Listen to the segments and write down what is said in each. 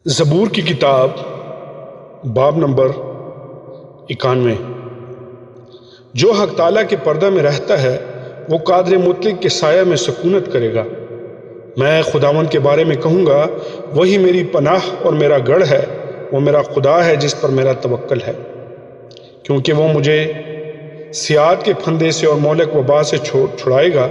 زبور کی کتاب باب نمبر 91۔ جو حق تعالیٰ کے پردہ میں رہتا ہے وہ قادر مطلق کے سایہ میں سکونت کرے گا۔ میں خداوند کے بارے میں کہوں گا، وہی میری پناہ اور میرا گڑھ ہے، وہ میرا خدا ہے جس پر میرا توکل ہے۔ کیونکہ وہ مجھے سیاد کے پھندے سے اور مہلک وبا سے چھڑائے گا۔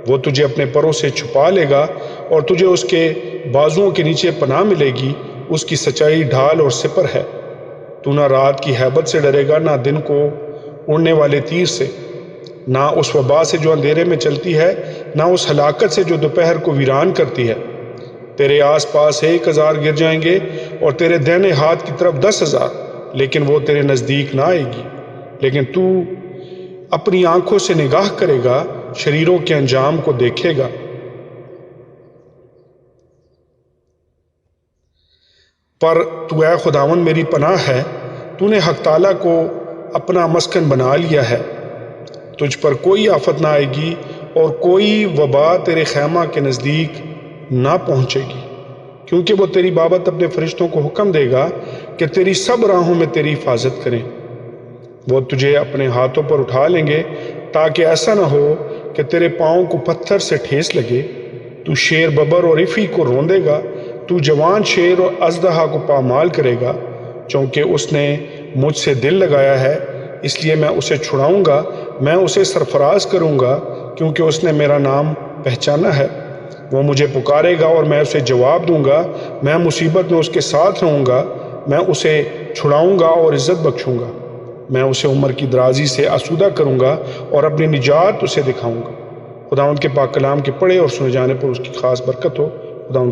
وہ تجھے اپنے پروں سے چھپا لے گا اور تجھے اس کے بازوؤں کے نیچے پناہ ملے گی۔ اس کی سچائی ڈھال اور سپر ہے۔ تو نہ رات کی ہیبت سے ڈرے گا، نہ دن کو اڑنے والے تیر سے، نہ اس وبا سے جو اندھیرے میں چلتی ہے، نہ اس ہلاکت سے جو دوپہر کو ویران کرتی ہے۔ تیرے آس پاس 1000 گر جائیں گے اور تیرے دائنے ہاتھ کی طرف 10,000، لیکن وہ تیرے نزدیک نہ آئے گی۔ لیکن تو اپنی آنکھوں سے نگاہ کرے گا، شریروں کے انجام کو دیکھے گا۔ پر تو اے خداوند میری پناہ ہے، تو نے حق تعالیٰ کو اپنا مسکن بنا لیا ہے۔ تجھ پر کوئی آفت نہ آئے گی اور کوئی وبا تیرے خیمہ کے نزدیک نہ پہنچے گی، کیونکہ وہ تیری بابت اپنے فرشتوں کو حکم دے گا کہ تیری سب راہوں میں تیری حفاظت کریں۔ وہ تجھے اپنے ہاتھوں پر اٹھا لیں گے تاکہ ایسا نہ ہو کہ تیرے پاؤں کو پتھر سے ٹھیس لگے۔ تو شیر ببر اور افی کو روندے گا، تو جوان شیر اور اژدہا کو پامال کرے گا۔ چونکہ اس نے مجھ سے دل لگایا ہے، اس لیے میں اسے چھڑاؤں گا، میں اسے سرفراز کروں گا، کیونکہ اس نے میرا نام پہچانا ہے۔ وہ مجھے پکارے گا اور میں اسے جواب دوں گا۔ میں مصیبت میں اس کے ساتھ رہوں گا، میں اسے چھڑاؤں گا اور عزت بخشوں گا۔ میں اسے عمر کی درازی سے آسودہ کروں گا اور اپنی نجات اسے دکھاؤں گا۔ خداوند کے پاک کلام کے پڑھے اور سنے جانے پر اس کی خاص برکت ہو۔